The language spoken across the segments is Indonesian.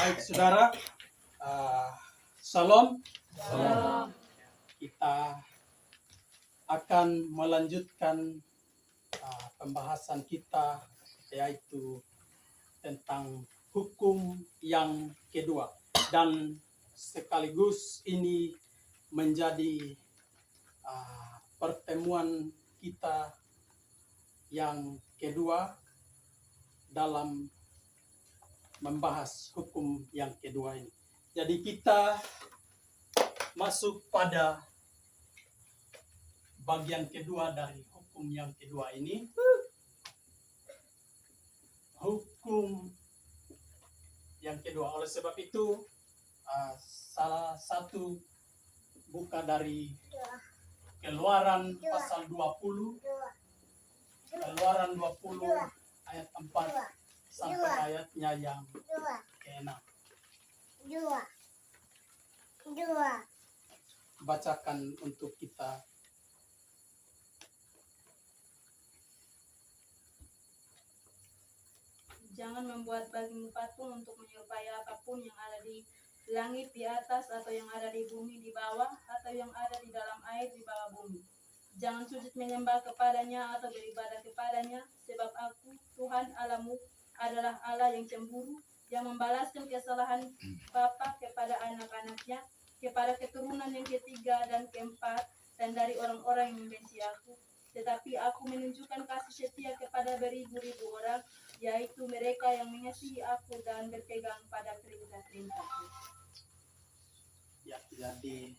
Baik saudara, Shalom. Shalom. Kita akan melanjutkan pembahasan kita, yaitu tentang hukum yang kedua, dan sekaligus ini menjadi pertemuan kita yang kedua dalam membahas hukum yang kedua ini. Jadi kita masuk pada bagian kedua dari hukum yang kedua ini. Hukum yang kedua. Oleh sebab itu, salah satu buka dari Keluaran pasal 20. Keluaran 20 ayat 4 sampai ayatnya yang ke-6. Bacakan untuk kita. Jangan membuat bagimu patung untuk menyerupai apapun yang ada di langit di atas, atau yang ada di bumi di bawah, atau yang ada di dalam air di bawah bumi. Jangan sujud menyembah kepadanya atau beribadah kepadanya, sebab Aku, Tuhan Allahmu, adalah Allah yang cemburu, yang membalaskan kesalahan bapa kepada anak-anaknya, kepada keturunan yang ketiga dan keempat, dan dari orang-orang yang membenci Aku. Tetapi Aku menunjukkan kasih setia kepada beribu-ribu orang, yaitu mereka yang mengasihi Aku dan berpegang pada perintah-perintah-Ku. Ya, jadi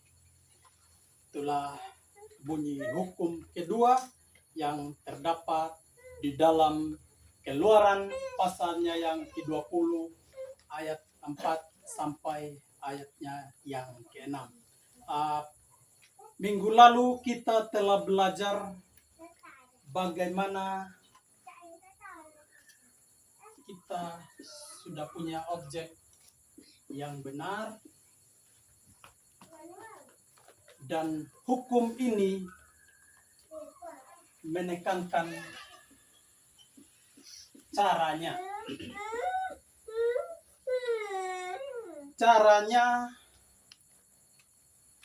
itulah bunyi hukum kedua yang terdapat di dalam Keluaran pasalnya yang ke-20 ayat 4 sampai ayatnya yang ke-6. Minggu lalu kita telah belajar bagaimana kita sudah punya objek yang benar, dan hukum ini menekankan caranya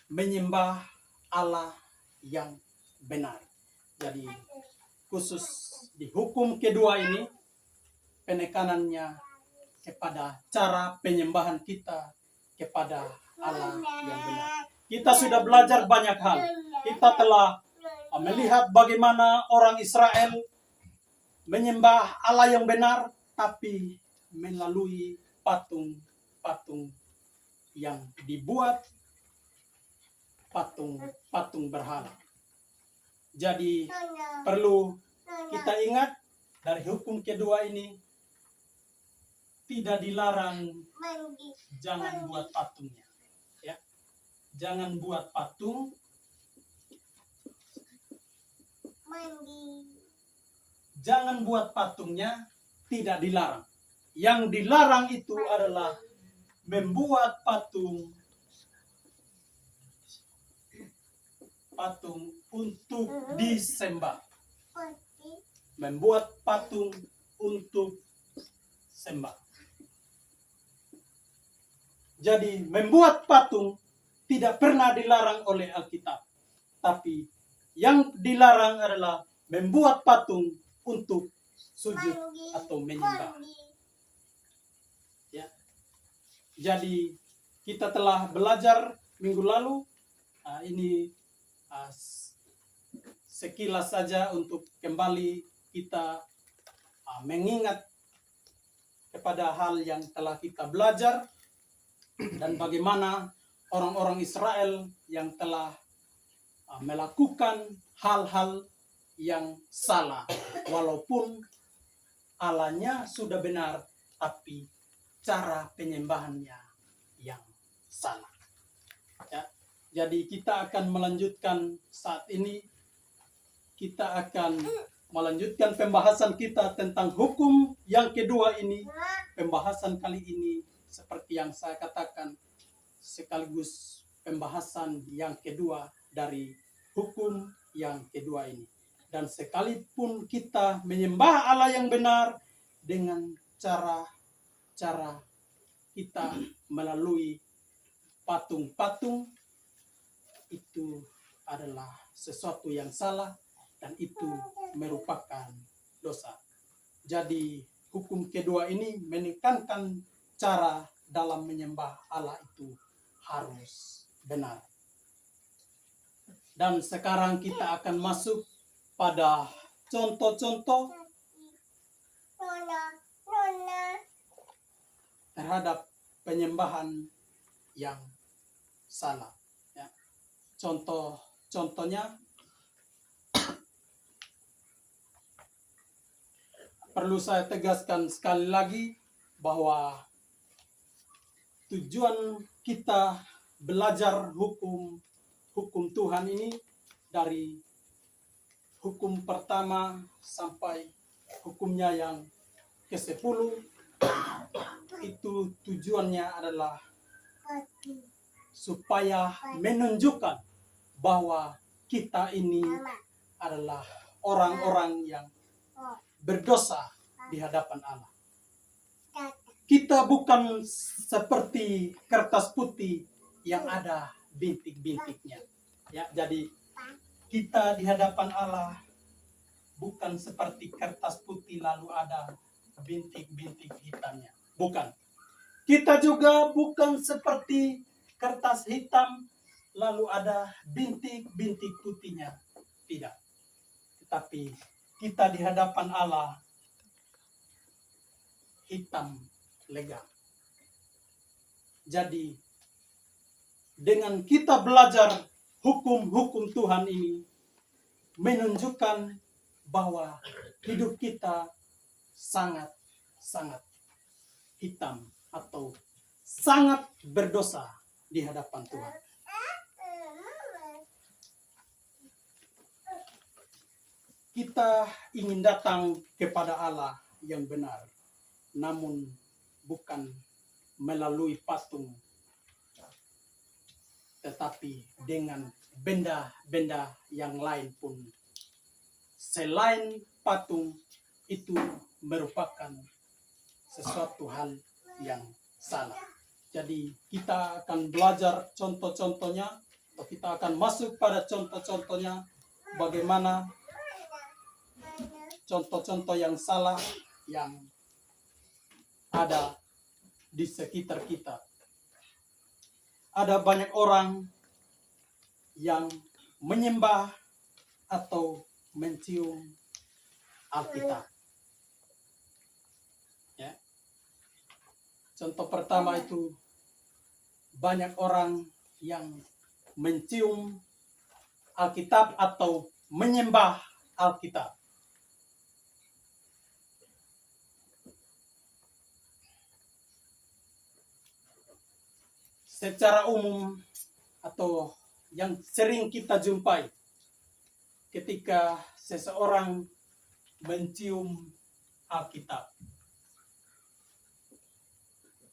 menyembah Allah yang benar. Jadi khusus di hukum kedua ini penekanannya kepada cara penyembahan kita kepada Allah yang benar. Kita sudah belajar banyak hal. Kita telah melihat bagaimana orang Israel menyembah Allah yang benar, tapi melalui patung-patung yang dibuat, patung berhala. Jadi perlu kita ingat dari hukum kedua ini, tidak dilarang jangan buat patungnya. Ya. Jangan buat patung. Jangan buat patungnya, tidak dilarang. Yang dilarang itu adalah membuat patung untuk disembah. Membuat patung untuk sembah. Jadi membuat patung tidak pernah dilarang oleh Alkitab. Tapi yang dilarang adalah membuat patung untuk sujud atau menyembah. Ya. Jadi kita telah belajar minggu lalu. Ini sekilas saja untuk kembali kita mengingat kepada hal yang telah kita belajar, dan bagaimana orang-orang Israel yang telah melakukan hal-hal yang salah, walaupun Allahnya sudah benar, tapi cara penyembahannya yang salah. Ya. Jadi kita akan melanjutkan saat ini. Kita akan melanjutkan pembahasan kita tentang hukum yang kedua ini. Pembahasan kali ini, seperti yang saya katakan, sekaligus pembahasan yang kedua dari hukum yang kedua ini. Dan sekalipun kita menyembah Allah yang benar dengan cara kita melalui patung-patung, itu adalah sesuatu yang salah dan itu merupakan dosa. Jadi hukum kedua ini menekankan cara dalam menyembah Allah itu harus benar. Dan sekarang kita akan masuk pada contoh-contoh terhadap penyembahan yang salah. Ya. Contohnya perlu saya tegaskan sekali lagi bahwa tujuan kita belajar hukum Tuhan ini dari hukum pertama sampai hukumnya yang ke-10, itu tujuannya adalah supaya menunjukkan bahwa kita ini adalah orang-orang yang berdosa di hadapan Allah. Kita bukan seperti kertas putih yang ada bintik-bintiknya. Ya, jadi kita di hadapan Allah bukan seperti kertas putih lalu ada bintik-bintik hitamnya. Bukan. Kita juga bukan seperti kertas hitam lalu ada bintik-bintik putihnya. Tidak. Tetapi kita di hadapan Allah hitam legam. Jadi dengan kita belajar hukum-hukum Tuhan ini menunjukkan bahwa hidup kita sangat-sangat hitam atau sangat berdosa di hadapan Tuhan. Kita ingin datang kepada Allah yang benar, namun bukan melalui patung, tetapi dengan benda-benda yang lain pun. Selain patung, itu merupakan sesuatu hal yang salah. Jadi kita akan belajar contoh-contohnya, atau kita akan masuk pada contoh-contohnya bagaimana contoh-contoh yang salah yang ada di sekitar kita. Ada banyak orang yang menyembah atau mencium Alkitab. Ya. Contoh pertama itu banyak orang yang mencium Alkitab atau menyembah Alkitab. Secara umum atau yang sering kita jumpai ketika seseorang mencium Alkitab.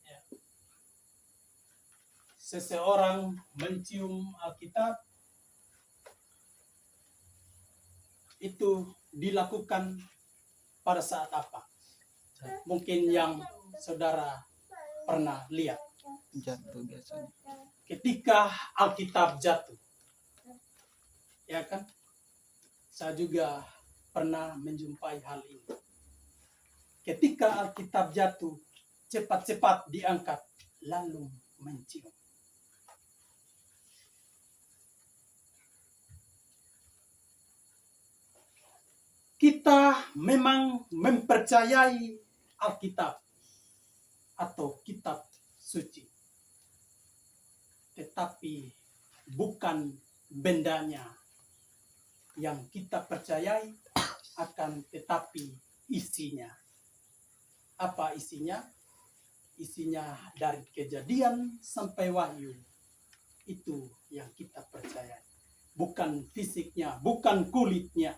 Ya. Seseorang mencium Alkitab itu dilakukan pada saat apa? Mungkin yang saudara pernah lihat. Jatuh biasanya. Ketika Alkitab jatuh. Ya kan? Saya juga pernah menjumpai hal ini. Ketika Alkitab jatuh, cepat-cepat diangkat, lalu mencium. Kita memang mempercayai Alkitab atau kitab suci. Tetapi bukan bendanya yang kita percayai, akan tetapi isinya. Apa isinya? Isinya dari Kejadian sampai Wahyu. Itu yang kita percayai. Bukan fisiknya, bukan kulitnya.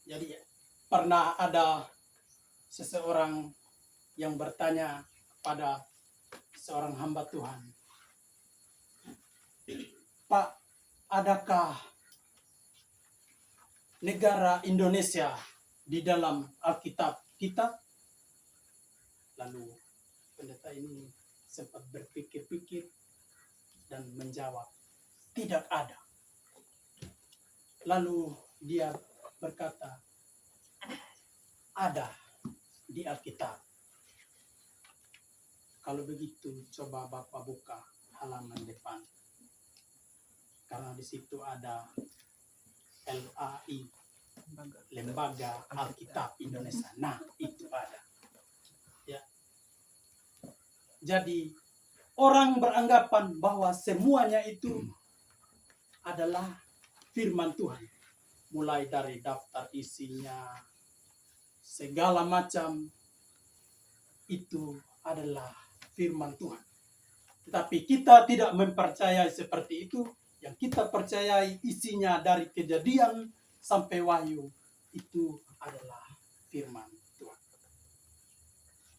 Jadi pernah ada seseorang yang bertanya pada seorang hamba Tuhan, Pak, adakah negara Indonesia di dalam Alkitab kita? Lalu pendeta ini sempat berpikir-pikir dan menjawab, tidak ada. Lalu dia berkata, ada di Alkitab. Kalau begitu coba Bapak buka halaman depan. Karena di situ ada LAI, Lembaga Alkitab Indonesia. Nah, itu ada. Ya. Jadi orang beranggapan bahwa semuanya itu adalah firman Tuhan. Mulai dari daftar isinya, segala macam itu adalah firman Tuhan. Tetapi kita tidak mempercayai seperti itu. Yang kita percayai isinya dari Kejadian sampai Wahyu itu adalah firman Tuhan.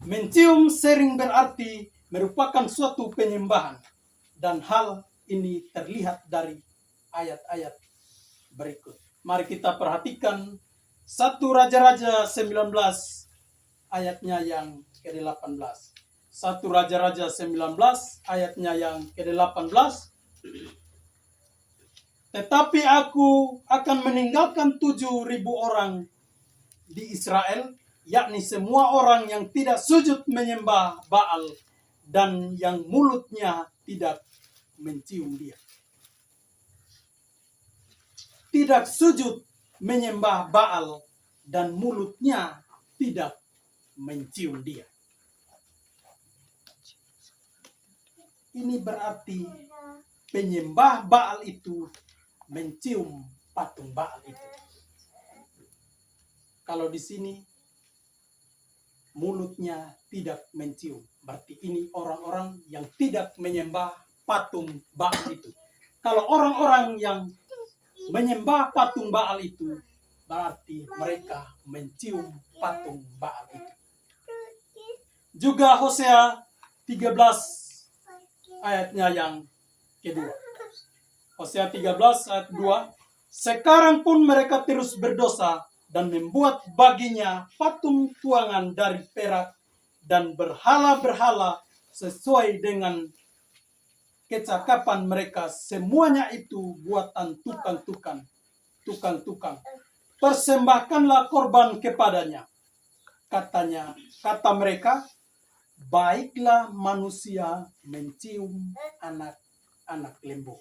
Mencium sering berarti merupakan suatu penyembahan. Dan hal ini terlihat dari ayat-ayat berikut. Mari kita perhatikan 1 Raja-Raja 19 ayatnya yang ke-18. 1 Raja-Raja 19 ayatnya yang ke-18. Tetapi aku akan meninggalkan 7.000 orang di Israel, yakni semua orang yang tidak sujud menyembah Baal dan yang mulutnya tidak mencium dia. Tidak sujud menyembah Baal dan mulutnya tidak mencium dia. Ini berarti penyembah Baal itu mencium patung Baal itu. Kalau di sini mulutnya tidak mencium, berarti ini orang-orang yang tidak menyembah patung Baal itu. Kalau orang-orang yang menyembah patung Baal itu, berarti mereka mencium patung Baal itu. Juga Hosea 13 ayatnya yang kedua. Hosea 13 ayat 2. Sekarang pun mereka terus berdosa dan membuat baginya patung tuangan dari perak dan berhala-berhala sesuai dengan kecakapan mereka. Semuanya itu buatan tukang-tukang. Persembahkanlah korban kepadanya. Kata mereka, baiklah manusia mencium anak-anak lembu.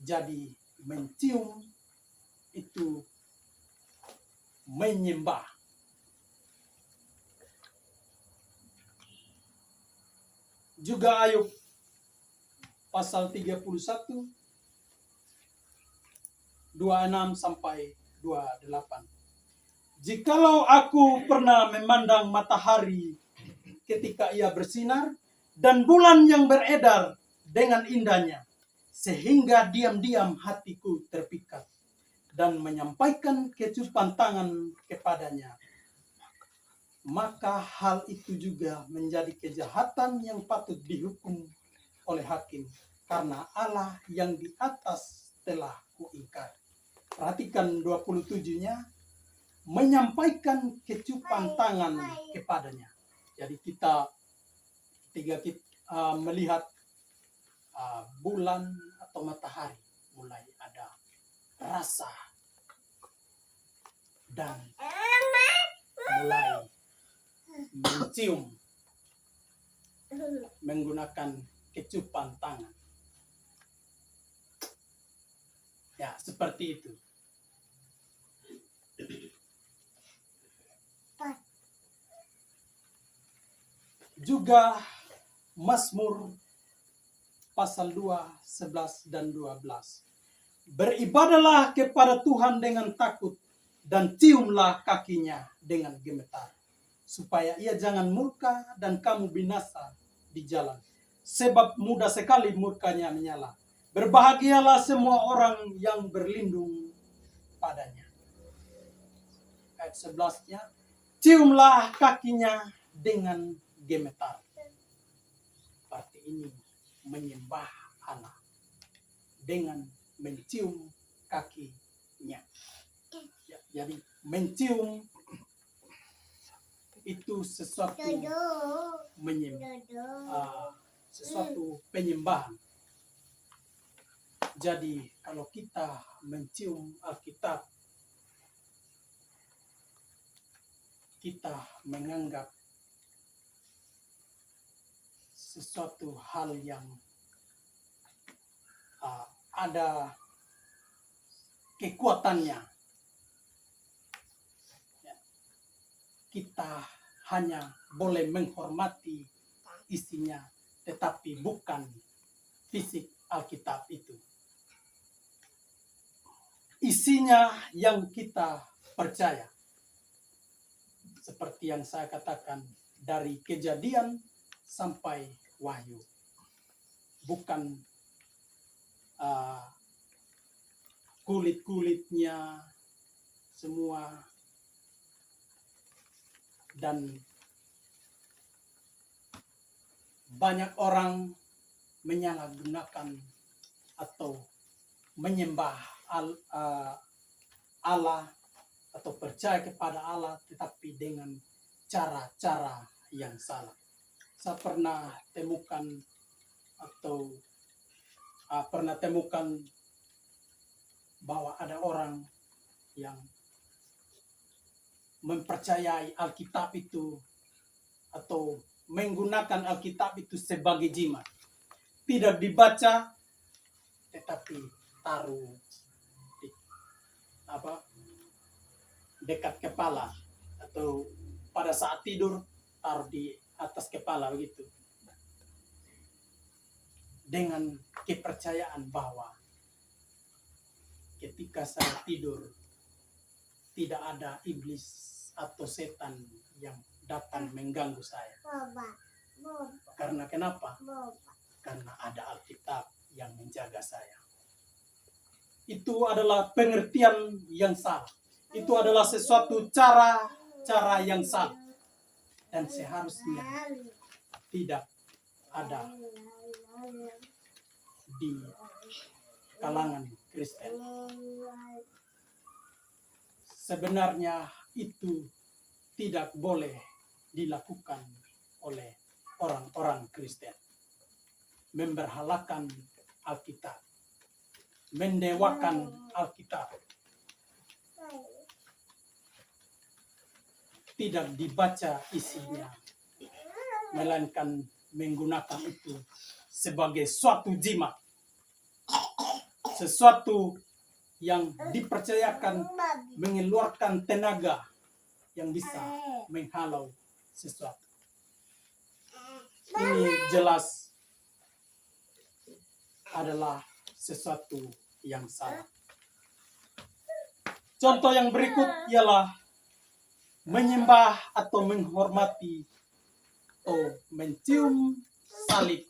Jadi mencium itu menyembah. Juga Ayub pasal 31 26 sampai 28. Jikalau aku pernah memandang matahari ketika ia bersinar dan bulan yang beredar dengan indahnya, sehingga diam-diam hatiku terpikat dan menyampaikan kecupan tangan kepadanya, maka hal itu juga menjadi kejahatan yang patut dihukum oleh hakim, karena Allah yang di atas telah kuingkari. Perhatikan 27-nya, menyampaikan kecupan tangan kepadanya. Jadi kita melihat bulan atau matahari, mulai ada rasa dan mulai mencium menggunakan kecupan tangan. Ya, seperti itu. Juga Mazmur pasal 2, 11 dan 12. Beribadahlah kepada Tuhan dengan takut dan ciumlah kakinya dengan gemetar, supaya ia jangan murka dan kamu binasa di jalan, sebab mudah sekali murkanya menyala. Berbahagialah semua orang yang berlindung padanya. Ayat 11-nya, ciumlah kakinya dengan gemetar. Berarti ini menyembah Allah dengan mencium kakinya. Ya, jadi mencium itu sesuatu sesuatu penyembahan. Jadi kalau kita mencium Alkitab, kita menganggap sesuatu hal yang ada kekuatannya. Ya. Kita hanya boleh menghormati isinya, tetapi bukan fisik Alkitab itu. Isinya yang kita percaya. Seperti yang saya katakan, dari Kejadian sampai Wahyu. Bukan kulit-kulitnya semua, dan banyak orang menyalahgunakan atau menyembah Allah atau percaya kepada Allah, tetapi dengan cara-cara yang salah. Saya pernah temukan bahwa ada orang yang mempercayai Alkitab itu atau menggunakan Alkitab itu sebagai jimat. Tidak dibaca, tetapi taruh di dekat kepala, atau pada saat tidur taruh di atas kepala begitu. Dengan kepercayaan bahwa ketika saya tidur tidak ada iblis atau setan yang datang mengganggu saya. Karena kenapa? Karena ada Alkitab yang menjaga saya. Itu adalah pengertian yang salah. Itu adalah sesuatu cara yang salah. Dan seharusnya tidak ada di kalangan Kristen. Sebenarnya itu tidak boleh dilakukan oleh orang-orang Kristen. Memberhalakan Alkitab, mendewakan Alkitab, tidak dibaca isinya, melainkan menggunakan itu sebagai suatu jimat, sesuatu yang dipercayakan mengeluarkan tenaga yang bisa menghalau sesuatu. Ini jelas adalah sesuatu yang salah. Contoh yang berikut ialah menyembah atau menghormati atau mencium salib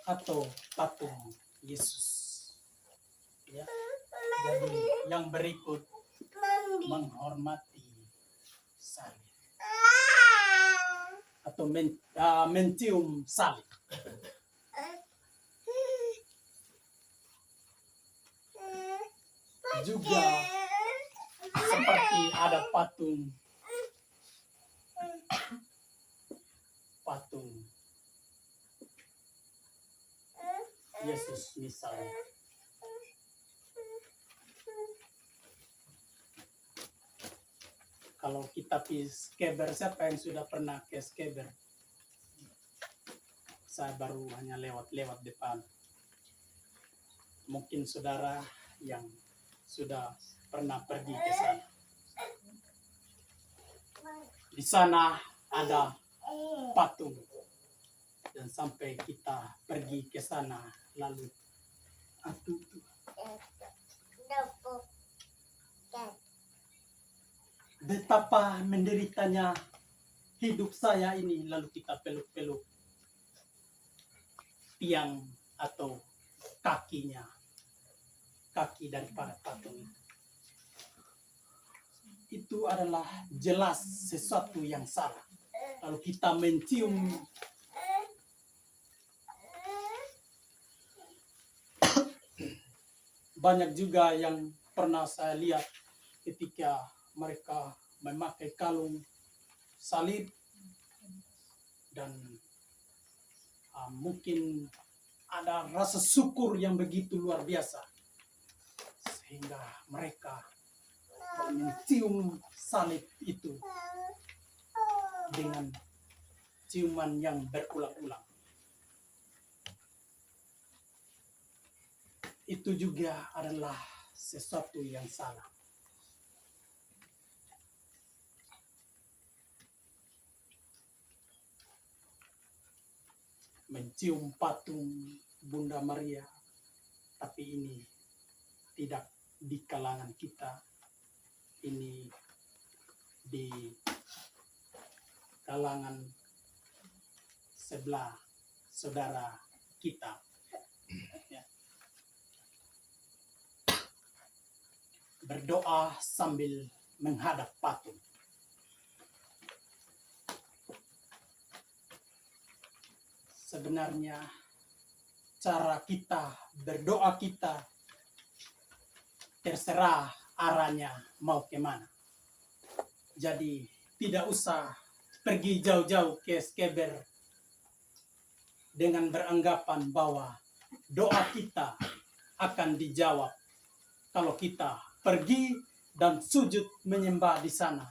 atau patung Yesus. Ya. Jadi yang berikut menghormati salib atau mencium salib. Juga seperti ada patung Yesus misalnya. Kalau kita pergi Skeber, siapa yang sudah pernah ke Skeber? Saya baru hanya lewat depan. Mungkin saudara yang sudah pernah pergi ke sana. Di sana ada patung. Dan sampai kita pergi ke sana, lalu betapa menderitanya hidup saya ini, lalu kita peluk-peluk tiang atau kakinya, kaki daripada patung itu adalah jelas sesuatu yang salah. Lalu kita mencium banyak juga yang pernah saya lihat ketika mereka memakai kalung salib dan mungkin ada rasa syukur yang begitu luar biasa sehingga mereka mencium salib itu dengan ciuman yang berulang-ulang. Itu juga adalah sesuatu yang salah. Mencium patung Bunda Maria, tapi ini tidak di kalangan kita, ini di kalangan sebelah saudara kita. Ya. Berdoa sambil menghadap patung. Sebenarnya cara kita berdoa kita terserah arahnya mau kemana. Jadi tidak usah pergi jauh-jauh ke skeber dengan beranggapan bahwa doa kita akan dijawab kalau kita pergi dan sujud menyembah di sana.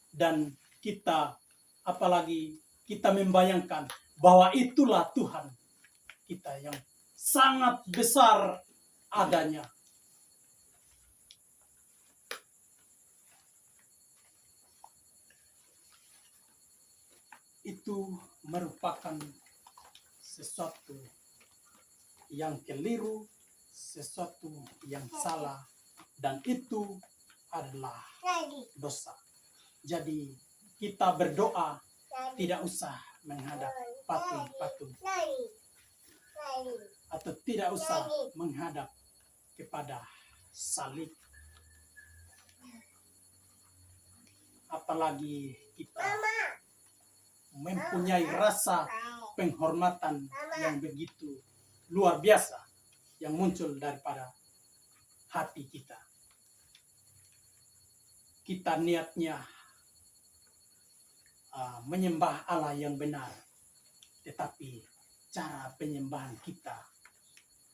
Dan kita, apalagi kita membayangkan bahwa itulah Tuhan kita yang sangat besar adanya. Itu merupakan sesuatu yang keliru, sesuatu yang salah, dan itu adalah dosa. Jadi kita berdoa tidak usah menghadap patung-patung atau tidak usah menghadap kepada salib. Apalagi kita mempunyai rasa penghormatan yang begitu luar biasa yang muncul daripada hati kita. Kita niatnya menyembah Allah yang benar, tetapi cara penyembahan kita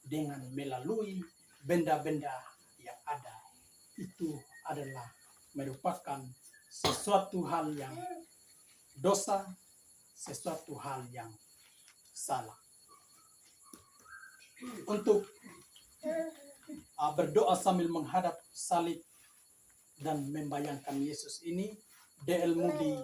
dengan melalui benda-benda yang ada itu adalah merupakan sesuatu hal yang dosa, sesuatu hal yang salah. Untuk berdoa sambil menghadap salib dan membayangkan Yesus ini, D.L. Moody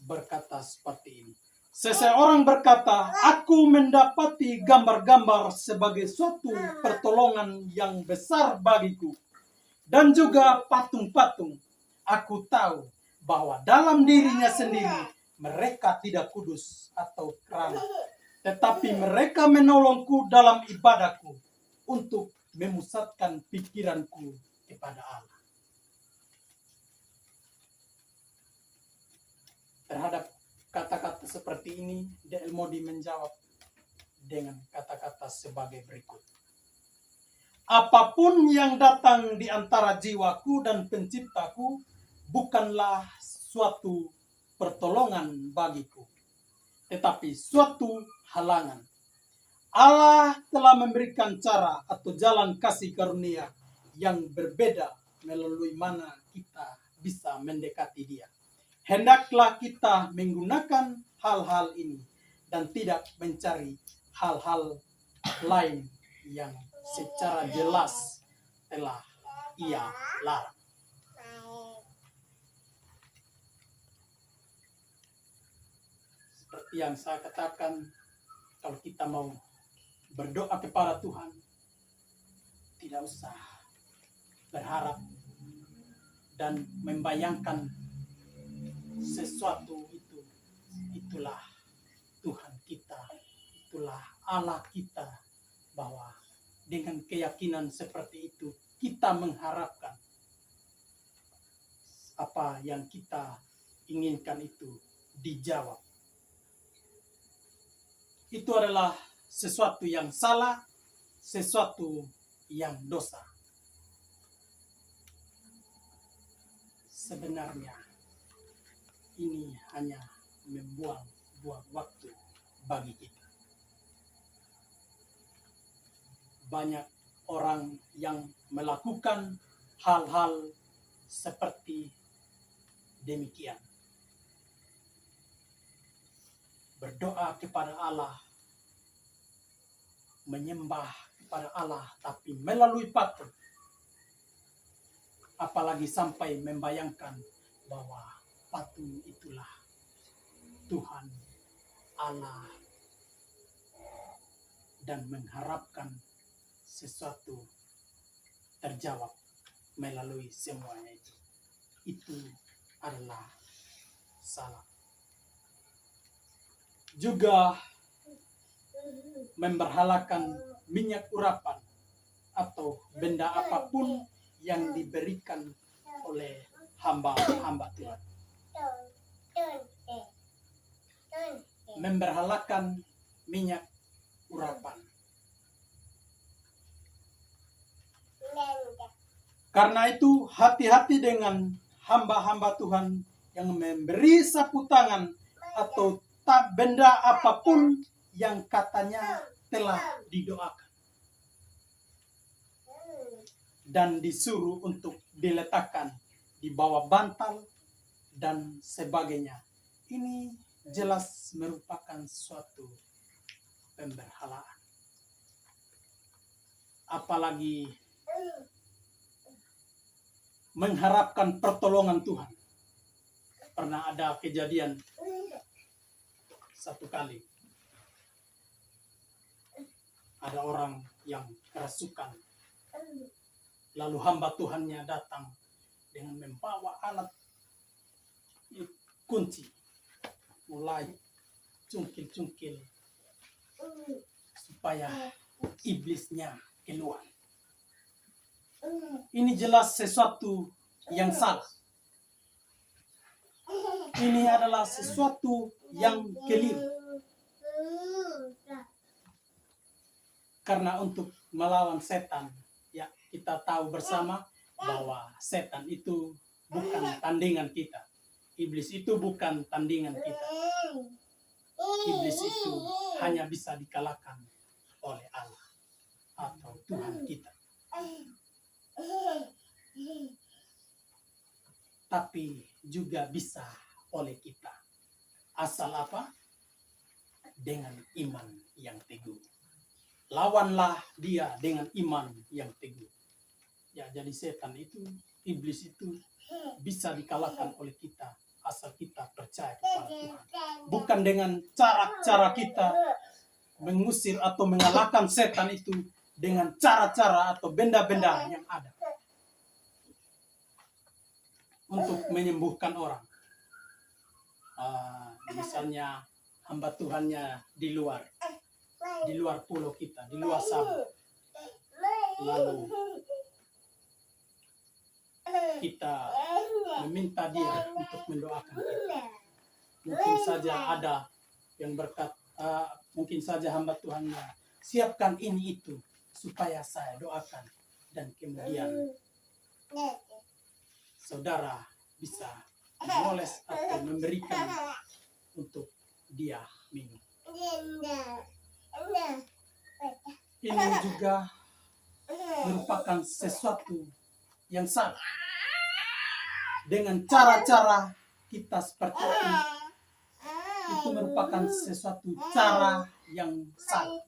berkata seperti ini. Seseorang berkata, aku mendapati gambar-gambar sebagai suatu pertolongan yang besar bagiku. Dan juga patung-patung. Aku tahu bahwa dalam dirinya sendiri mereka tidak kudus atau keramat. Tetapi mereka menolongku dalam ibadahku untuk memusatkan pikiranku kepada Allah. Terhadap kata-kata seperti ini, D.L. Moody menjawab dengan kata-kata sebagai berikut. Apapun yang datang di antara jiwaku dan penciptaku bukanlah suatu pertolongan bagiku, tetapi suatu halangan. Allah telah memberikan cara atau jalan kasih karunia yang berbeda melalui mana kita bisa mendekati Dia. Hendaklah kita menggunakan hal-hal ini dan tidak mencari hal-hal lain yang secara jelas telah Ia larang. Seperti yang saya katakan, kalau kita mau berdoa kepada Tuhan, tidak usah berharap dan membayangkan sesuatu itu. Itulah Tuhan kita, itulah Allah kita, bahwa dengan keyakinan seperti itu kita mengharapkan apa yang kita inginkan itu dijawab. Itu adalah sesuatu yang salah, sesuatu yang dosa. Sebenarnya ini hanya membuang waktu bagi kita. Banyak orang yang melakukan hal-hal seperti demikian. Berdoa kepada Allah, menyembah kepada Allah, tapi melalui patung. Apalagi sampai membayangkan bahwa patung itulah Tuhan Allah dan mengharapkan sesuatu terjawab melalui semuanya itu. Itu adalah salah. Juga memberhalakan minyak urapan atau benda apapun yang diberikan oleh hamba-hamba Tuhan. Memberhalakan minyak urapan. Karena itu hati-hati dengan hamba-hamba Tuhan yang memberi sapu tangan atau benda apapun yang katanya telah didoakan dan disuruh untuk diletakkan di bawah bantal dan sebagainya. Ini jelas merupakan suatu pemberhalaan. Apalagi mengharapkan pertolongan Tuhan. Pernah ada kejadian satu kali. Ada orang yang kerasukan. Lalu hamba Tuhannya datang dengan membawa alat kunci. Mulai cungkil-cungkil supaya iblisnya keluar. Ini jelas sesuatu yang salah. Ini adalah sesuatu yang keliru. Karena untuk melawan setan, ya kita tahu bersama bahwa setan itu bukan tandingan kita. Iblis itu bukan tandingan kita. Iblis itu hanya bisa dikalahkan oleh Allah atau Tuhan kita. Tapi juga bisa oleh kita. Asal apa? Dengan iman yang teguh. Lawanlah dia dengan iman yang teguh. Ya, jadi setan itu, iblis itu bisa dikalahkan oleh kita asal kita percaya kepada Tuhan. Bukan dengan cara-cara kita mengusir atau mengalahkan setan itu dengan cara-cara atau benda-benda yang ada untuk menyembuhkan orang. Misalnya hamba Tuhannya di luar pulau kita, di luar Sabah. Lalu kita meminta dia untuk mendoakan kita. Mungkin saja ada yang mungkin saja hamba Tuhannya siapkan ini itu supaya saya doakan, dan kemudian saudara bisa memoles atau memberikan untuk dia minum. Ini juga merupakan sesuatu yang salah. Dengan cara-cara kita seperti itu merupakan sesuatu cara yang salah.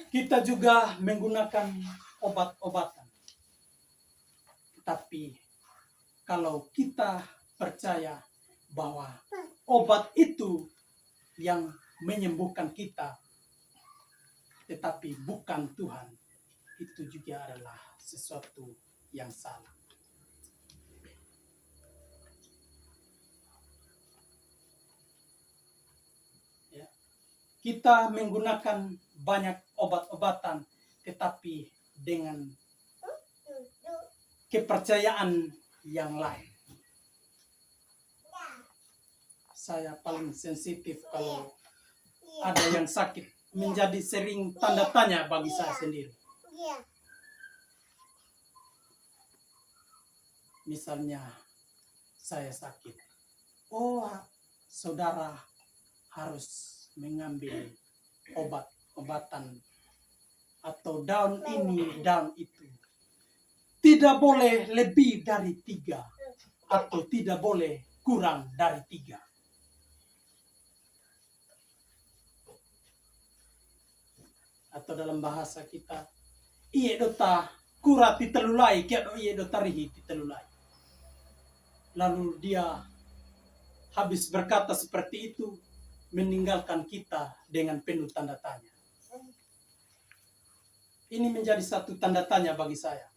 Kita juga menggunakan obat-obatan. Tapi kalau kita percaya bahwa obat itu yang menyembuhkan kita, tetapi bukan Tuhan, itu juga adalah sesuatu yang salah. Ya. Kita menggunakan banyak obat-obatan, tetapi dengan kepercayaan yang lain. Saya paling sensitif kalau ada yang sakit, menjadi sering tanda tanya bagi saya sendiri. misalnya saya sakit, oh saudara harus mengambil obat-obatan atau daun ini, daun itu. Tidak boleh lebih dari 3 atau tidak boleh kurang dari 3. Atau dalam bahasa kita, iye dota kura titelulai, kia do iye dota rihi titelulai. Lalu dia habis berkata seperti itu, meninggalkan kita dengan penuh tanda tanya. Ini menjadi satu tanda tanya bagi saya.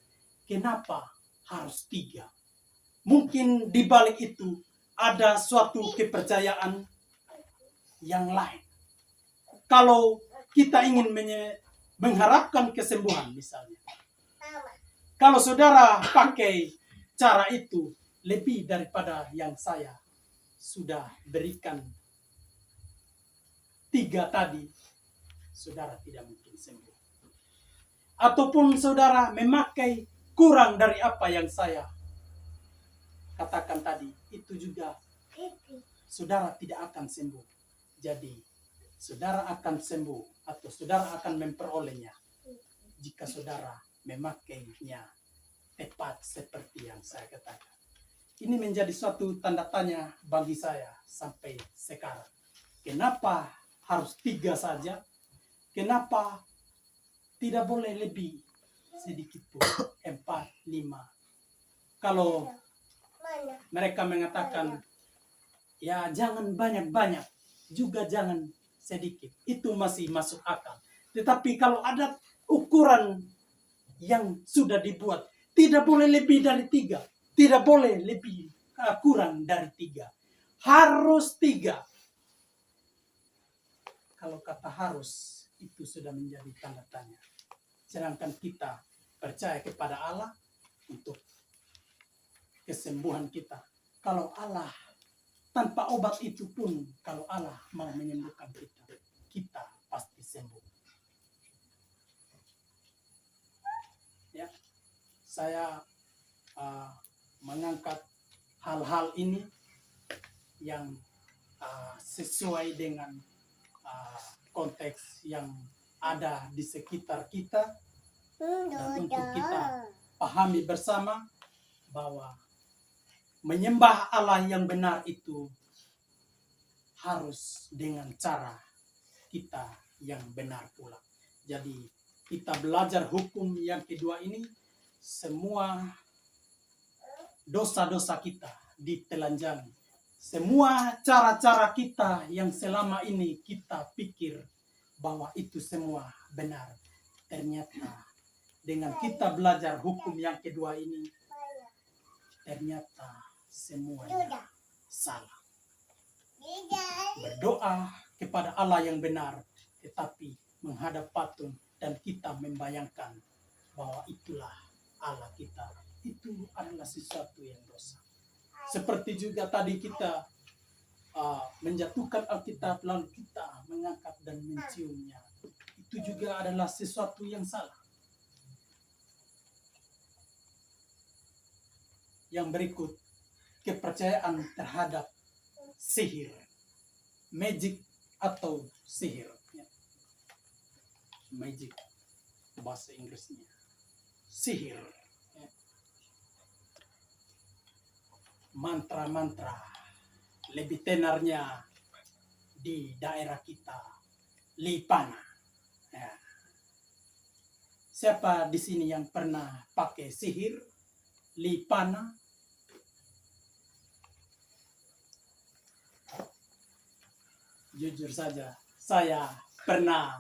Kenapa harus 3? Mungkin di balik itu ada suatu kepercayaan yang lain. Kalau kita ingin mengharapkan kesembuhan misalnya. Kalau saudara pakai cara itu lebih daripada yang saya sudah berikan 3 tadi, saudara tidak mungkin sembuh. Ataupun saudara memakai kurang dari apa yang saya katakan tadi, itu juga saudara tidak akan sembuh. Jadi saudara akan sembuh atau saudara akan memperolehnya jika saudara memakainya tepat seperti yang saya katakan. Ini menjadi suatu tanda tanya bagi saya sampai sekarang. Kenapa harus 3 saja? Kenapa tidak boleh lebih sedikit pun 4, 5? Kalau mereka mengatakan ya jangan banyak-banyak, juga jangan sedikit, itu masih masuk akal. Tetapi kalau ada ukuran yang sudah dibuat, tidak boleh lebih dari 3, tidak boleh lebih kurang dari 3, harus 3. Kalau kata harus, itu sudah menjadi tanda tanya. Sedangkan kita percaya kepada Allah untuk kesembuhan kita. Kalau Allah tanpa obat itu pun, kalau Allah mau menyembuhkan kita, kita pasti sembuh. Ya, saya mengangkat hal-hal ini yang sesuai dengan konteks yang ada di sekitar kita, dan untuk kita pahami bersama bahwa menyembah Allah yang benar itu harus dengan cara kita yang benar pula. Jadi kita belajar hukum yang kedua ini, semua dosa-dosa kita ditelanjangi. Semua cara-cara kita yang selama ini kita pikir bahwa itu semua benar, ternyata dengan kita belajar hukum yang kedua ini, ternyata semuanya salah. Berdoa kepada Allah yang benar, tetapi menghadap patung dan kita membayangkan bahwa itulah Allah kita, itu adalah sesuatu yang dosa. Seperti juga tadi kita menjatuhkan Alkitab lalu kita mengangkat dan menciumnya, itu juga adalah sesuatu yang salah. Yang berikut, kepercayaan terhadap sihir, magic atau sihir. Magic bahasa Inggrisnya, sihir. Mantra-mantra, lebih tenarnya di daerah kita, lipana. Ya. Siapa di sini yang pernah pakai sihir, lipana? Jujur saja, saya pernah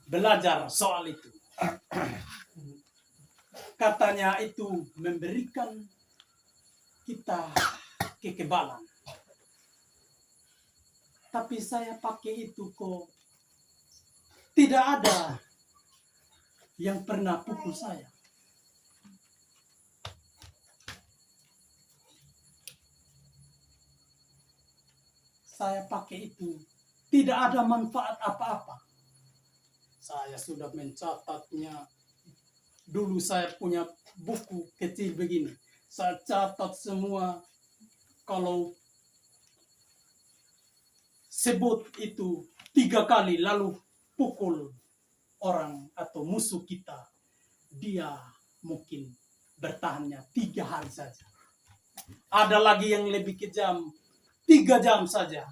belajar soal itu. Katanya itu memberikan kita kekebalan. Tapi saya pakai itu kok tidak ada yang pernah pukul saya. Saya pakai itu tidak ada manfaat apa-apa. Saya sudah mencatatnya. Dulu saya punya buku kecil begini. Saya catat semua kalau sebut itu 3 kali lalu pukul orang atau musuh kita, dia mungkin bertahannya 3 hari saja. Ada lagi yang lebih kejam 3 jam saja.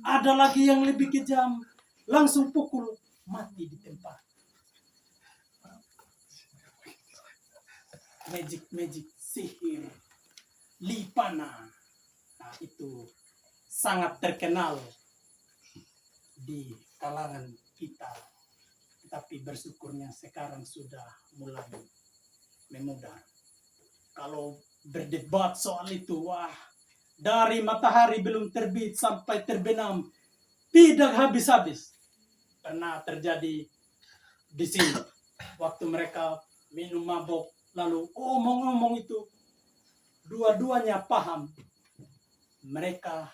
Ada lagi yang lebih kejam langsung pukul mati di tempat. Magic sihir Lipana, nah itu sangat terkenal di kalangan kita, tapi bersyukurnya sekarang sudah mulai memudar. Kalau berdebat soal itu, wah, dari matahari belum terbit sampai terbenam tidak habis-habis. Pernah terjadi di sini waktu mereka minum mabok lalu omong-omong itu, dua-duanya paham. Mereka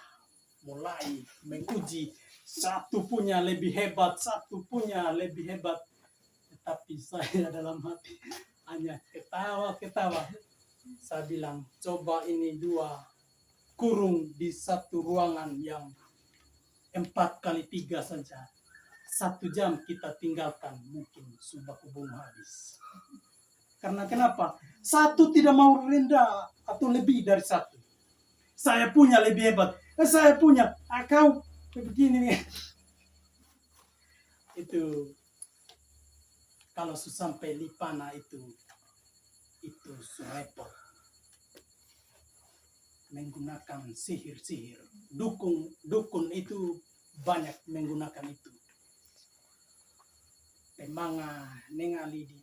mulai menguji, satu punya lebih hebat, satu punya lebih hebat. Tetapi saya dalam hati hanya ketawa. Saya bilang, coba ini 2 kurung di satu ruangan yang 4x3 saja. 1 jam kita tinggalkan, mungkin sudah kebun habis. Karena kenapa? Satu tidak mau rendah atau lebih dari satu. Saya punya lebih hebat. Saya punya. Kau begini nih. Itu kalau sampai Lipana itu repot. Menggunakan sihir-sihir. Dukun itu banyak menggunakan itu. Pemanga ningali di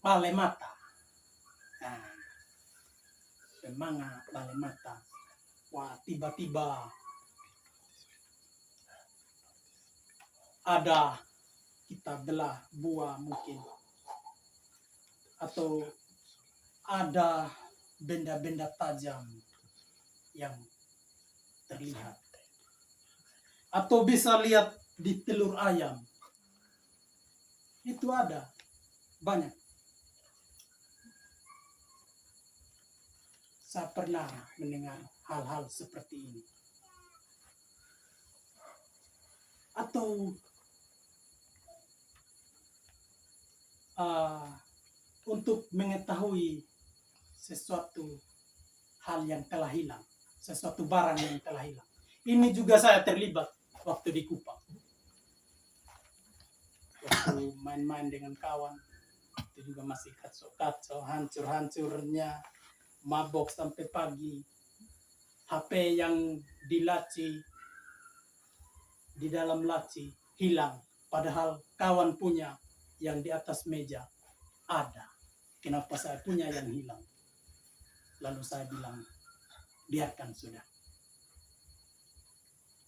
Balemata. Nah, Pemanga Balemata. Wah, tiba-tiba ada kita belah buah mungkin. Atau ada benda-benda tajam yang terlihat. Atau bisa lihat di telur ayam. Itu ada banyak. Saya pernah mendengar hal-hal seperti ini. Atau untuk mengetahui sesuatu hal yang telah hilang, sesuatu barang yang telah hilang. Ini juga saya terlibat waktu di Kupang. Waktu main-main dengan kawan, itu juga masih kacau-kacau, hancur-hancurnya, mabok sampai pagi. HP yang di dalam laci hilang, padahal kawan punya yang di atas meja ada. Kenapa saya punya yang hilang? Lalu saya bilang, biarkan sudah.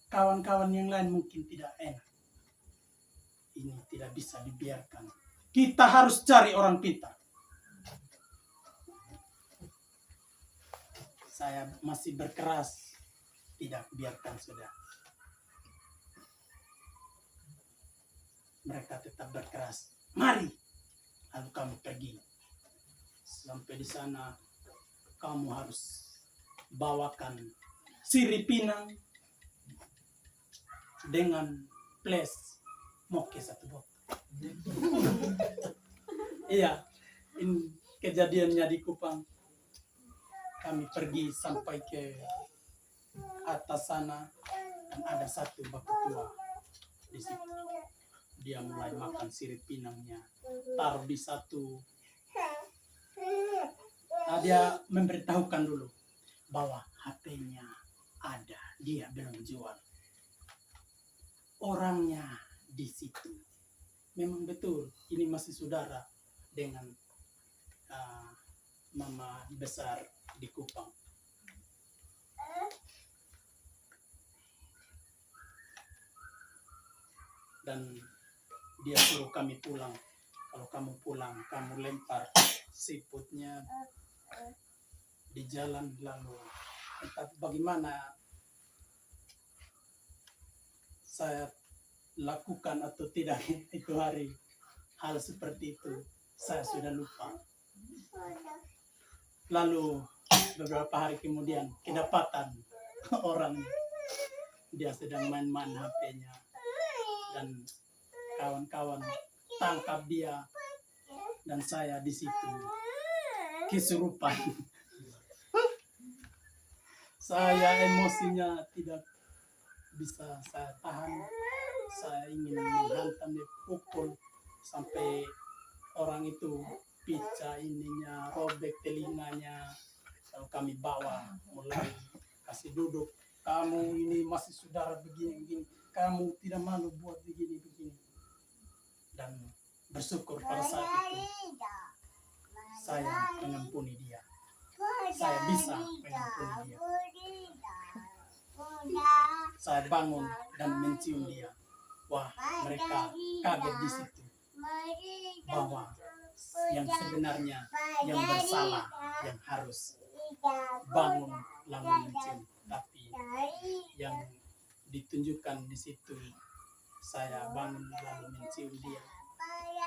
Kawan-kawan yang lain mungkin tidak enak. Ini tidak bisa dibiarkan. Kita harus cari orang pintar. Saya masih berkeras, tidak, biarkan sudah. Mereka tetap berkeras. Mari, lalu kami pergi. Sampai di sana, kamu harus bawakan sirip pinang dengan plus moke 1 botol. Iya, ini kejadiannya di Kupang. Kami pergi sampai ke atas sana dan ada satu bapak tua di situ. Dia mulai makan sirip pinangnya, taruh di satu. Nah, dia memberitahukan dulu bahwa HP-nya ada, dia belum jual. Orangnya di situ. Memang betul, ini masih saudara dengan mama besar di Kupang. Dan dia suruh kami pulang. Kalau kamu pulang, kamu lempar siputnya di jalan, lalu entah bagaimana saya lakukan atau tidak itu hari hal seperti itu, saya sudah lupa. Lalu beberapa hari kemudian kedapatan orang, dia sedang main-main HP-nya dan kawan-kawan tangkap dia dan saya di situ kesurupan. Saya emosinya tidak bisa saya tahan. Saya ingin menghantam, pukul sampai orang itu pecah ininya, robek telinganya. Lalu kami bawa, mulai kasih duduk. Kamu ini masih saudara begini-begini. Kamu tidak malu buat begini-begini. Dan bersyukur pada saat itu saya mengampuni dia. Saya bisa mengampuni dia. Saya bangun dan mencium dia. Wah, mereka kaget di situ bahwa yang sebenarnya yang bersalah yang harus bangun lalu mencium, tapi yang ditunjukkan di situ saya bangun lalu mencium dia.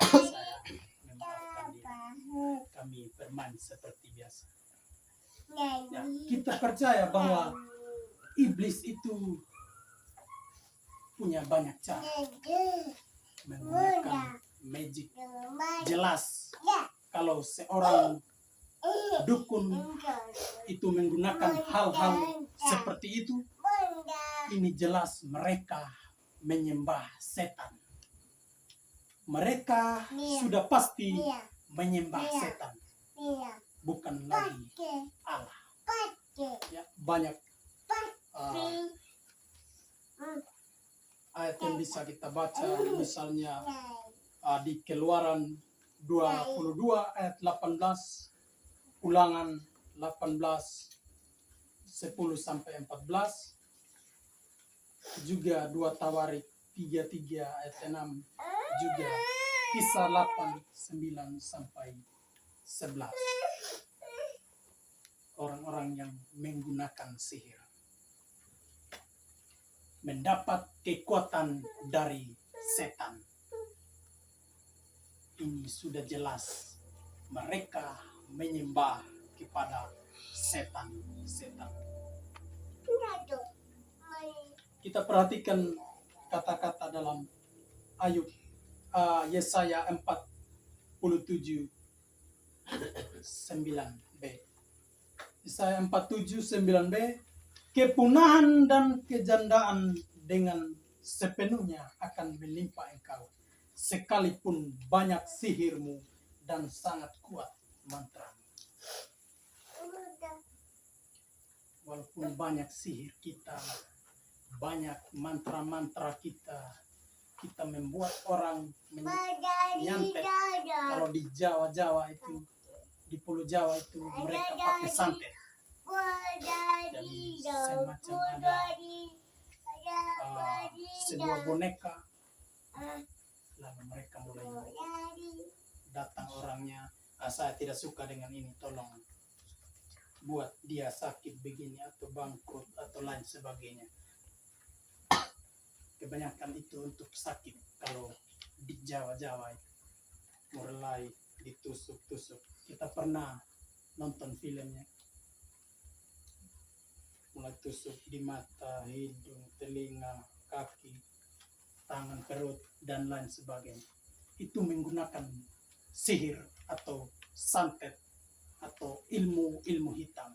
Saya memaafkan dia. Kami bermain seperti biasa. Ya, kita percaya bahwa iblis itu punya banyak cara menggunakan magic. Jelas kalau seorang dukun itu menggunakan hal-hal seperti itu, ini jelas mereka menyembah setan. Mereka sudah pasti menyembah setan, bukan lagi Allah. Ya, banyak ayat yang bisa kita baca, misalnya di Keluaran 22 ayat 18, Ulangan 18 10 sampai 14, juga 2 Tawarik 33 ayat 6, juga Kisah 8 9 sampai 11. Orang-orang yang menggunakan sihir mendapat kekuatan dari setan. Ini sudah jelas mereka menyembah kepada setan-setan. Kita perhatikan kata-kata dalam Ayub Yesaya 47 9b. Yesaya 47 9b, kepunahan dan kejandaan dengan sepenuhnya akan melimpah engkau, sekalipun banyak sihirmu dan sangat kuat mantramu. Walaupun banyak sihir kita, banyak mantra-mantra kita, kita membuat orang menyantet. Kalau di Jawa itu, di Pulau Jawa itu mereka pakai santet. Jadi semacam ada sebuah boneka, lalu mereka mulai datang orangnya, saya tidak suka dengan ini, tolong buat dia sakit begini atau bangkrut atau lain sebagainya. Kebanyakan itu untuk sakit. Kalau di Jawa-Jawa itu mulai ditusuk-tusuk. Kita pernah nonton filmnya, mulai tusuk di mata, hidung, telinga, kaki, tangan, perut, dan lain sebagainya. Itu menggunakan sihir atau santet atau ilmu hitam.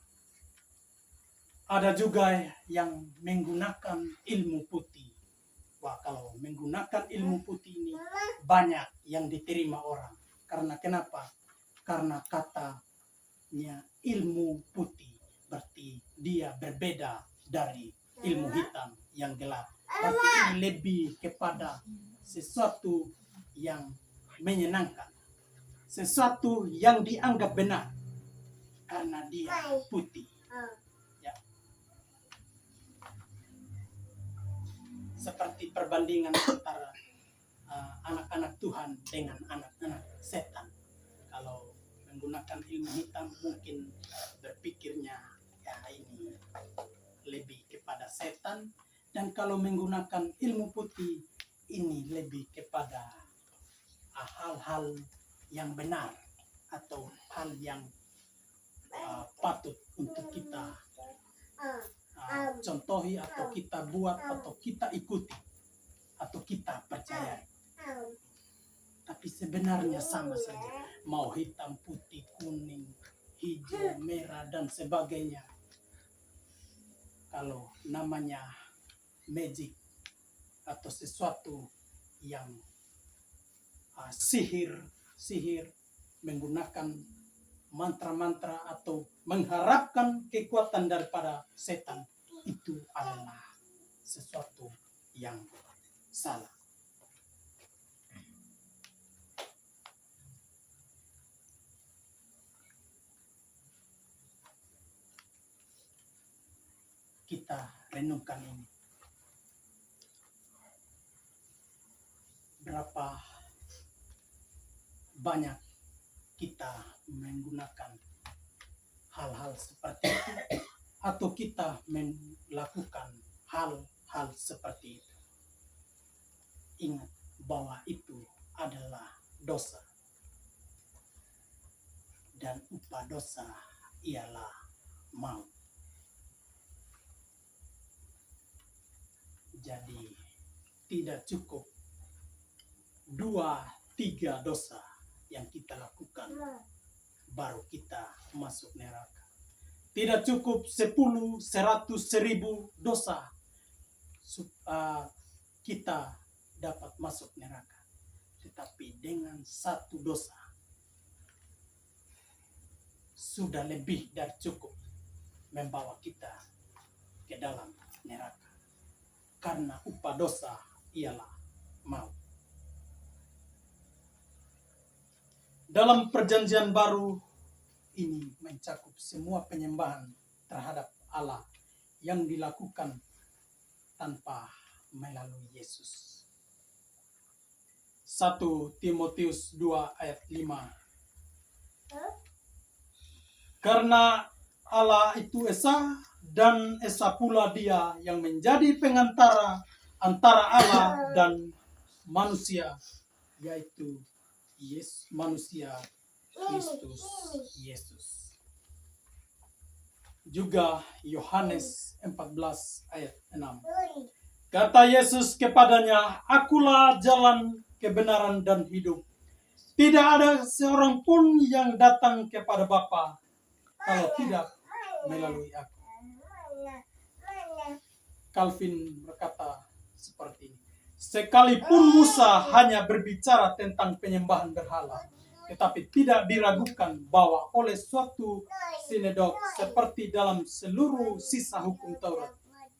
Ada juga yang menggunakan ilmu putih. Wah, kalau menggunakan ilmu putih ini banyak yang diterima orang. Karena kenapa? Karena katanya ilmu putih berarti dia berbeda dari ilmu hitam yang gelap. Berarti ini lebih kepada sesuatu yang menyenangkan, sesuatu yang dianggap benar karena dia putih. Ya. Seperti perbandingan antara anak-anak Tuhan dengan anak-anak setan. Kalau menggunakan ilmu hitam mungkin berpikirnya ya ini lebih kepada setan, dan kalau menggunakan ilmu putih ini lebih kepada hal-hal yang benar atau hal yang patut untuk kita contohi atau kita buat atau kita ikuti atau kita percayai. Tapi sebenarnya sama saja. Mau hitam, putih, kuning, hijau, merah, dan sebagainya. Kalau namanya magic atau sesuatu yang sihir menggunakan mantra-mantra atau mengharapkan kekuatan daripada setan, itu adalah sesuatu yang salah. Kita renungkan ini. Berapa banyak kita menggunakan hal-hal seperti itu atau kita melakukan hal-hal seperti itu. Ingat bahwa itu adalah dosa. Dan upah dosa ialah maut. Jadi tidak cukup 2-3 dosa yang kita lakukan baru kita masuk neraka. Tidak cukup 10, 100, 1000 dosa kita dapat masuk neraka. Tetapi dengan satu dosa sudah lebih dari cukup membawa kita ke dalam neraka. Karena upah dosa ialah maut. Dalam perjanjian baru ini mencakup semua penyembahan terhadap Allah yang dilakukan tanpa melalui Yesus. 1 Timotius 2 ayat 5. Karena Allah itu Esa, dan Esa pula Dia yang menjadi pengantara antara Allah dan manusia, yaitu manusia Kristus Yesus. Juga Yohanes 14 ayat 6. Kata Yesus kepadanya, Akulah jalan, kebenaran, dan hidup. Tidak ada seorang pun yang datang kepada Bapa kalau tidak melalui aku. Calvin berkata seperti ini. Sekalipun Musa hanya berbicara tentang penyembahan berhala, tetapi tidak diragukan bahwa oleh suatu sinodok seperti dalam seluruh sisa hukum Taurat,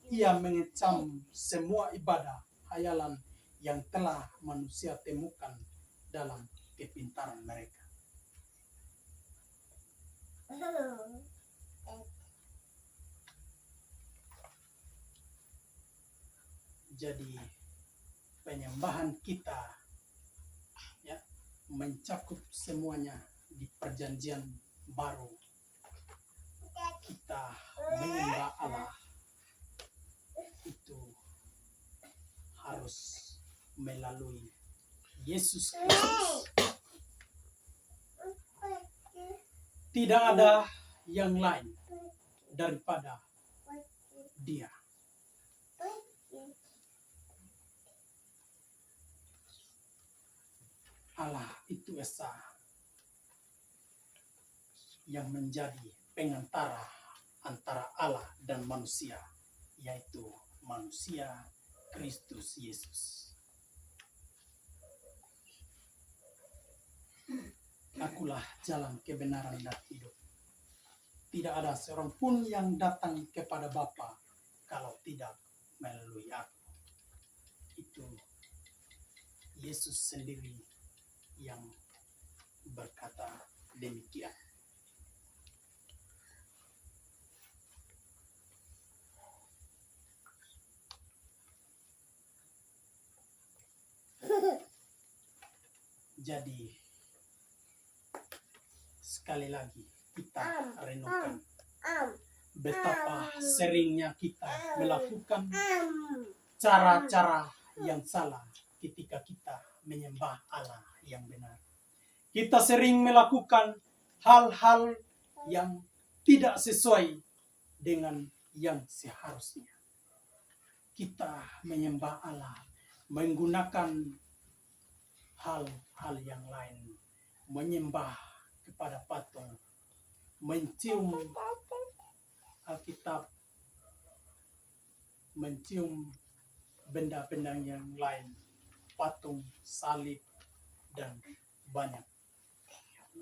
ia mengecam semua ibadah hayalan yang telah manusia temukan dalam kepintaran mereka. Jadi penyembahan kita ya mencakup semuanya di perjanjian baru. Kita menyembah Allah itu harus melalui Yesus Kristus. Tidak ada yang lain daripada Dia. Allah itu Esa yang menjadi pengantara antara Allah dan manusia, yaitu manusia Kristus Yesus. Akulah jalan, kebenaran, dan hidup. Tidak ada seorang pun yang datang kepada Bapa kalau tidak melalui aku. Itu Yesus sendiri yang berkata demikian. Jadi sekali lagi kita renungkan betapa seringnya kita melakukan cara-cara yang salah ketika kita menyembah Allah yang benar. Kita sering melakukan hal-hal yang tidak sesuai dengan yang seharusnya. Kita menyembah Allah menggunakan hal-hal yang lain, menyembah kepada patung, mencium Alkitab, mencium benda-benda yang lain, patung, salib, dan banyak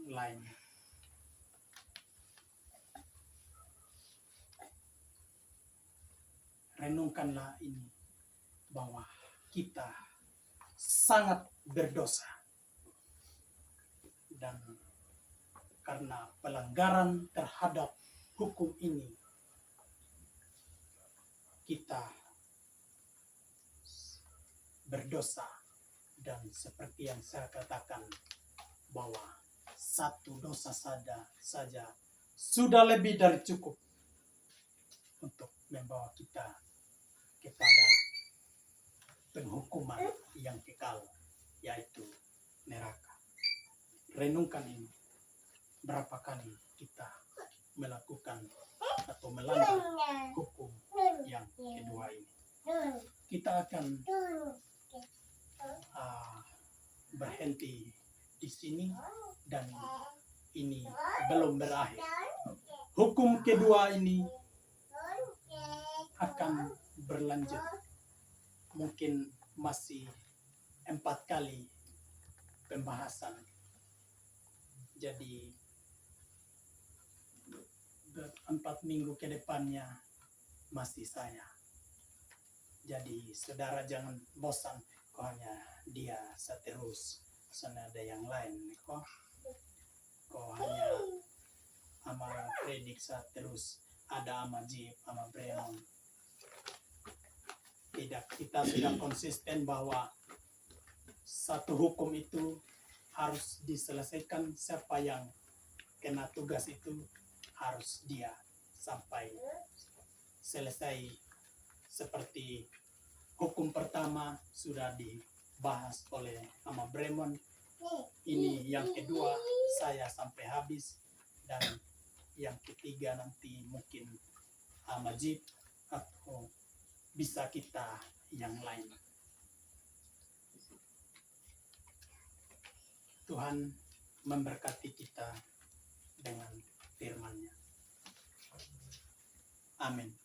lainnya. Renungkanlah ini, bahwa kita sangat berdosa. Dan karena pelanggaran terhadap hukum ini, kita berdosa. Dan seperti yang saya katakan, bahwa satu dosa saja sudah lebih dari cukup untuk membawa kita kepada penghukuman yang kekal, yaitu neraka. Renungkan ini, berapa kali kita melakukan atau melanggar hukum yang kedua ini. Kita akan berhenti di sini, dan ini belum berakhir. Hukum kedua ini akan berlanjut, mungkin masih 4 kali pembahasan. Jadi 4 minggu ke depannya masih saya. Jadi saudara jangan bosan, kok hanya dia seterus, sana ada yang lain kok hanya ama predik terus, ada ama Jip, ama Brenon. Tidak, kita sudah konsisten bahwa satu hukum itu harus diselesaikan. Siapa yang kena tugas itu harus dia sampai selesai. Seperti hukum pertama sudah dibahas oleh ama Bremon, ini yang kedua saya sampai habis, dan yang ketiga nanti mungkin ama Jip atau bisa kita yang lain. Tuhan memberkati kita dengan firman-Nya. Amin.